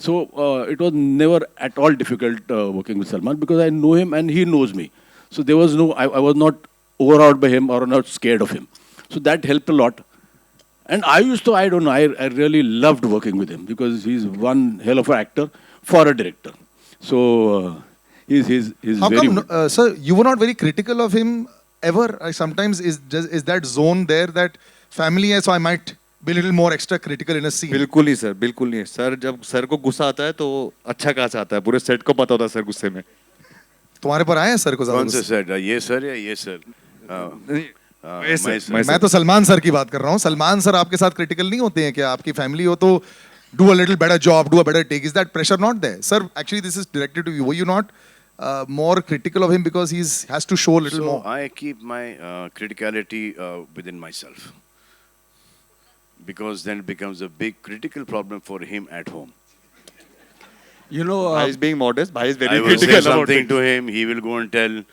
So it was never at all difficult working with Salman because I know him and he knows me. So there was no, I was not overawed by him or not scared of him. So that helped a lot. And I used to, I don't know, I really loved working with him because he's one hell of an actor for a director. So he's How very come, good. sir, you were not very critical of him ever? Sometimes is that zone there that family है, so I might be a little more extra critical in a scene. बिल्कुल ही sir, बिल्कुल नहीं sir. जब sir को गुस्सा आता है तो अच्छा खासा आता है, पूरे सेट को पता होता है सर गुस्से में। तुम्हारे पर आए हैं सर को ज्यादा कौन से गुस्सा? सर? ये सर या ये सर? नहीं, मैं सर। मैं तो सलमान सर की बात कर रहा हूँ। सलमान सर आपके साथ क्रिटिकल नहीं होते हैं क्या? आपकी फैमिली हो तो do a little better job, do a better take. Is that pressure not there? Sir, actually this is directed to you. Were you not more critical of him because has to show a little So more? I keep my criticality within myself, because then it becomes a big critical problem for him at home. You know, भाई is being modest, भाई is very I will say critical about something it. to him, he will go and tell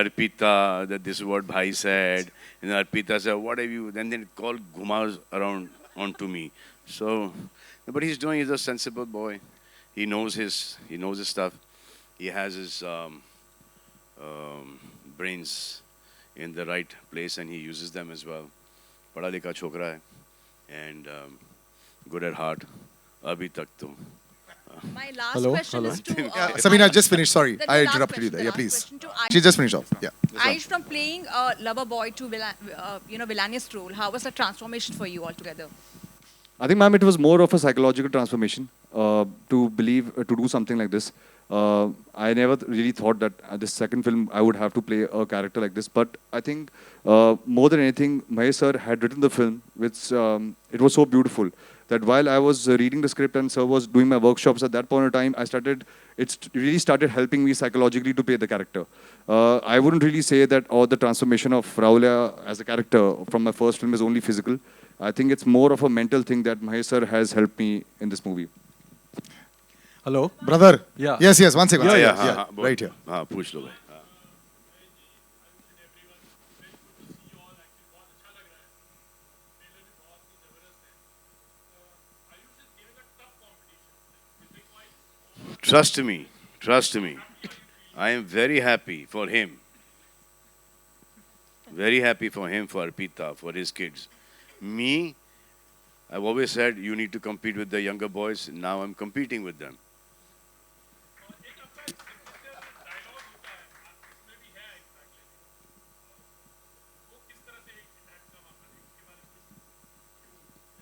Arpita that this is what Bhai said. And Arpita said, what have you? Then call Gumas around onto me. So, but he's a sensible boy. He knows his stuff. He has his brains in the right place and he uses them as well. पढ़ा लिखा छोकरा है and good at heart. अभी तक तो. My last Hello, question hello. is to Sabina, just finish. Sorry, The I last interrupted you question, there. the Yeah, last please. question to She just finished off. Yeah. Aish, from playing a lover boy to villainous role, how was the transformation for you altogether? I think, ma'am, it was more of a psychological transformation to believe, to do something like this. I never really thought that this second film I would have to play a character like this. But I think more than anything, Mahesh sir had written the film, which it was so beautiful that while I was reading the script and sir was doing my workshops at that point in time, it really started helping me psychologically to play the character. I wouldn't really say that the transformation of Raulia as a character from my first film is only physical. I think it's more of a mental thing that Mahesh sir has helped me in this movie. hello. Brother. Yeah. Yes. One second. हाँ, Yeah. हाँ, बोल. Right here. हाँ, पूछ लो भाई. हाँ. Trust me. I am very happy for him. Very happy for him, for Arpita, for his kids. Me, I've always said you need to compete with the younger boys. Now I'm competing with them.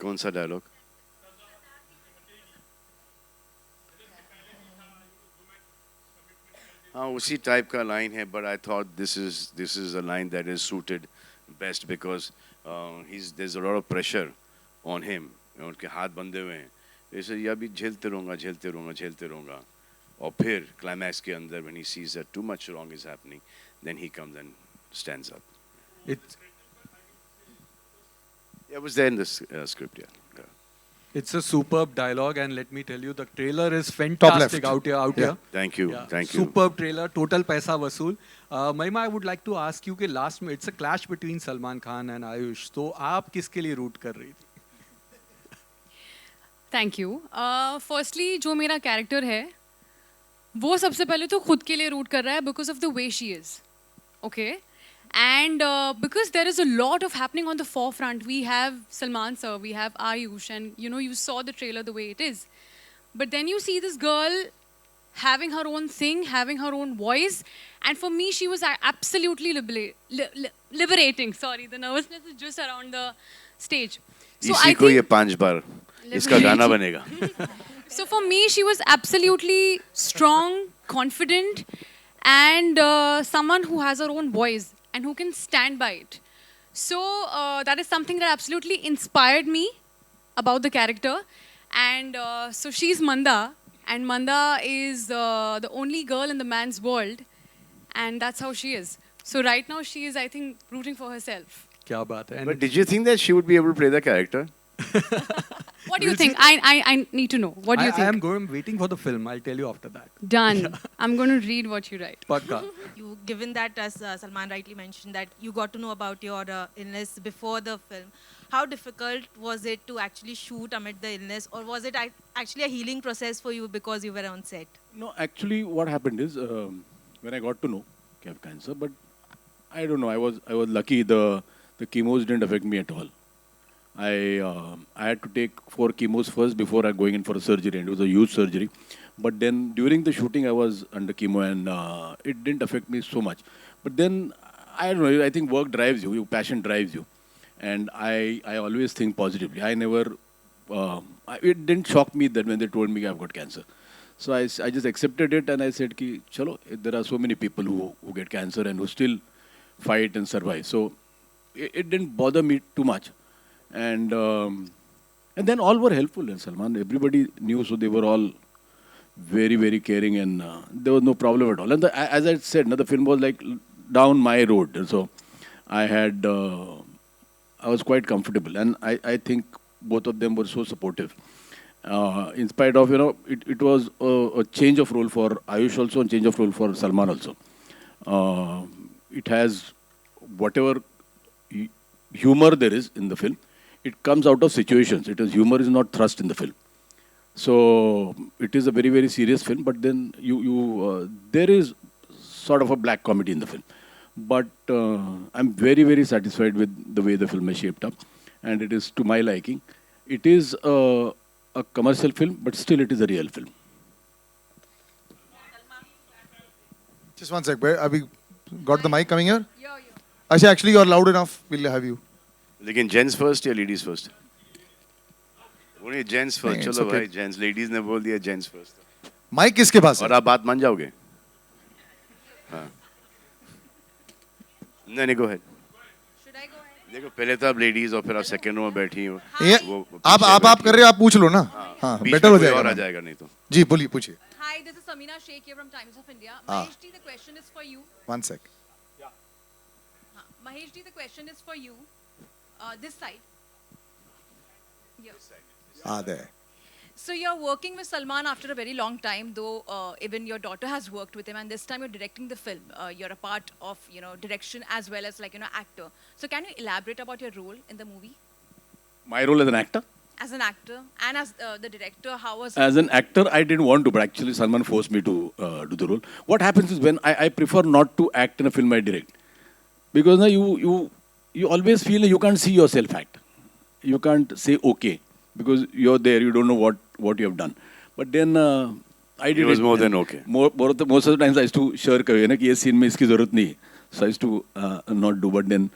कौन सा dialogue? हाँ, उसी type का line है, but I thought this is a line that is suited best because there's a lot of pressure on him. उनके हाथ बंधे हुए हैं. ऐसे या भी झेलते रहूँगा. और फिर climax के अंदर when he sees that too much wrong is happening, then he comes and stands up. It's Yeah, it was there in the script, yeah. it's a superb dialogue, and let me tell you, the trailer is fantastic out here. Thank you, Yeah. thank you. Superb trailer, total paisa vasool. Mahima, I would like to ask you कि last में it's a clash between Salman Khan and Ayush. तो आप किसके लिए root कर रही थी? Thank you firstly जो मेरा कैरेक्टर है वो सबसे पहले तो खुद के लिए रूट कर रहा है because of the way she is okay and because there is a lot of happening on the forefront we have Salman sir we have Ayush and you saw the trailer the way it is but then you see this girl having her own thing, having her own voice. And for me, she was absolutely liberating. Sorry, the nervousness is just around the stage. So इसी को ये 5 बार इसका गाना बनेगा. So for me, she was absolutely strong, confident, and someone who has her own voice and who can stand by it. So that is something that absolutely inspired me about the character. And so she's Manda. And Manda is the only girl in the man's world, and that's how she is. So right now she is, I think, rooting for herself. क्या बात है? But did you think that she would be able to play the character? What do you We'll think? see. I need to know. What do you I am think? waiting for the film. I'll tell you after that. Done. I'm going to read what you write. Pakka. You, given that, as Salman rightly mentioned, that you got to know about your illness before the film, how difficult was it to actually shoot amid the illness, or was it actually a healing process for you because you were on set? No, actually, what happened is when I got to know I have cancer, but I don't know. I was lucky. The chemos didn't affect me at all. I had to take 4 chemos first before I going in for a surgery, and it was a huge surgery. But then during the shooting, I was under chemo, and it didn't affect me so much. But then I don't know. I think work drives you. Your passion drives you, and I always think positively. I never. It didn't shock me that when they told me I've got cancer. So I just accepted it, and I said, "Ki chalo, there are so many people who get cancer and who still fight and survive." So it didn't bother me too much, and then all were helpful. And Salman, everybody knew, so they were all very very caring, and there was no problem at all. And as I said, the film was like down my road, and so I was quite comfortable, and I think both of them were so supportive. In spite of, it was a change of role for Ayush also, and change of role for Salman also. It has whatever humor there is in the film, it comes out of situations. Humor is not thrust in the film. So it is a very, very serious film, but then there is sort of a black comedy in the film. But I'm very, very satisfied with the way the film is shaped up, and it is to my liking. It is a commercial film, but still it is a real film. Just one sec. Have we got the mic coming here? Asha, actually, you're loud enough. We'll have you. लेकिन gents first या ladies first? बोलिए gents first. नहीं, it's चलो okay. भाई, gents, ladies ने बोल दिया gents first. Mic किसके पास और है? आप बात मान जाओगे? हाँ. नहीं, go ahead. Should I go ahead? देखो, पहले तो आप लेडीज और फिर आप सेकंड रो में बैठी हो. ये आप कर रहे हो, आप पूछ लो ना. हाँ, बीच बेटर में हो कोई जाएगा और आ ना. जाएगा नहीं तो. जी बोलिए, पूछिए. Hi, this is Samina Sheikh here from Times of India. Ah. Mahesh ji, the question is for you. One sec. Mahesh ji, the question is for you. This side. Yeah. there. So you're working with Salman after a very long time, though even your daughter has worked with him, and this time you're directing the film. You're a part of direction as well as actor. So can you elaborate about your role in the movie My role as an actor? as an actor and as the director? How was As an actor, I didn't want to, but actually Salman forced me to do the role. What happens is when I prefer not to act in a film I direct, because you always feel you can't see yourself act. You can't say okay because you're there. You don't know what you have done. But then I did. It was more and than okay. Most of the times I used to shirk away. कि ये scene में इसकी ज़रूरत नहीं. So I used to not do. But then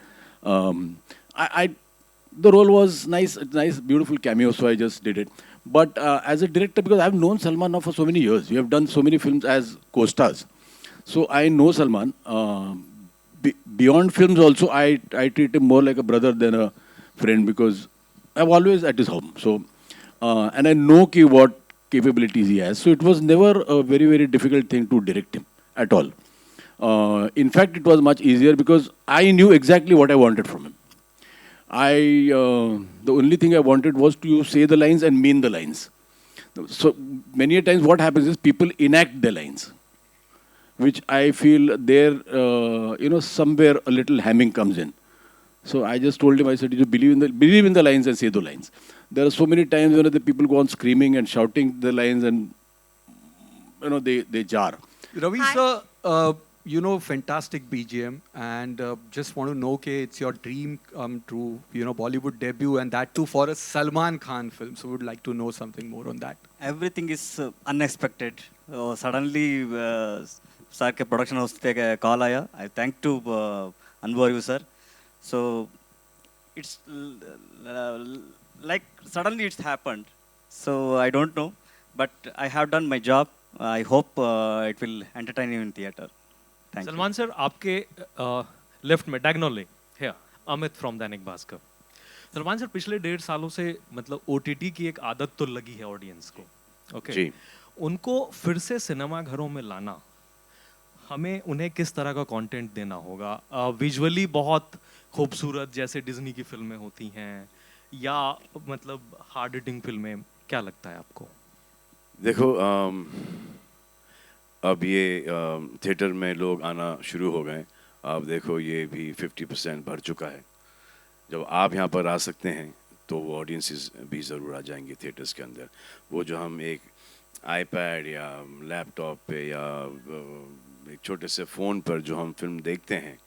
the role was nice, beautiful cameo. So I just did it. But as a director, because I've known Salman now for so many years, we have done so many films as co-stars. So I know Salman. Beyond films also, I treat him more like a brother than a friend because I'm always at his home. So, and I know what capabilities he has. So it was never a very, very difficult thing to direct him at all. In fact, it was much easier because I knew exactly what I wanted from him. The only thing I wanted was to say the lines and mean the lines. So many a times what happens is people enact the lines, which I feel there, somewhere a little hamming comes in. So I just told him, I said, you believe in the lines and say the lines. There are so many times when the people go on screaming and shouting the lines and, they jar. Ravi sir, fantastic BGM, and just want to know, it's your dream come true, Bollywood debut, and that too for a Salman Khan film. So would like to know something more on that. Everything is unexpected. Suddenly, sir के production house से call आया. I thank to Anwar sir. So it's like suddenly it's happened. So I don't know, but I have done my job. I hope it will entertain you in theater. Thank you. Salman sir, आपके left में diagonally है Amit from Dainik Bhaskar. Salman sir, पिछले 1.5 सालों से मतलब OTT की एक आदत तो लगी है ऑडियंस को, ओके जी. उनको फिर से सिनेमा घरों में लाना, हमें उन्हें किस तरह का कंटेंट देना होगा? विजुअली बहुत खूबसूरत जैसे डिज्नी की फिल्में होती हैं, या मतलब हार्ड हिटिंग फिल्में, क्या लगता है आपको? देखो अब ये थिएटर में लोग आना शुरू हो गए। अब देखो ये भी 50% भर चुका है। जब आप यहाँ पर आ सकते हैं तो वो ऑडियंसेस भी ज़रूर आ जाएंगे थिएटर्स के अंदर। वो जो हम एक आईपैड या लैपटॉप पे या एक छोटे से फ़ोन पर जो हम फिल्म देखते हैं,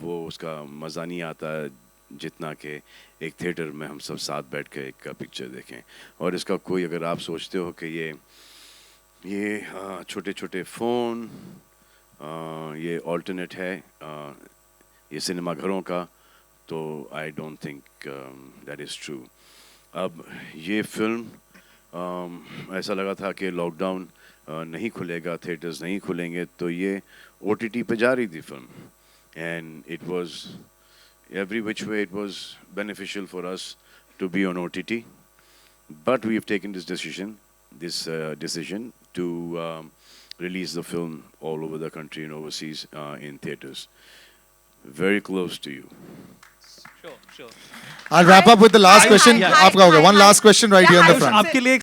वो उसका मज़ा नहीं आता जितना कि एक थिएटर में हम सब साथ बैठ के एक पिक्चर देखें। और इसका कोई, अगर आप सोचते हो कि ये छोटे छोटे फ़ोन ये ऑल्टरनेट है ये सिनेमा घरों का, तो I don't think that is true. अब ये फिल्म ऐसा लगा था कि लॉकडाउन नहीं खुलेगा, थिएटर्स नहीं खुलेंगे, तो ये OTT पे जा रही थी film, and it was every which way it was beneficial for us to be on OTT, but we have taken this decision to release the film all over the country and overseas in theaters. Very close to you. Sure. I'll wrap up with the last question. hi, आपका हो गया. hi, One hi. last question right Yeah, here in I the was front. आपके लिए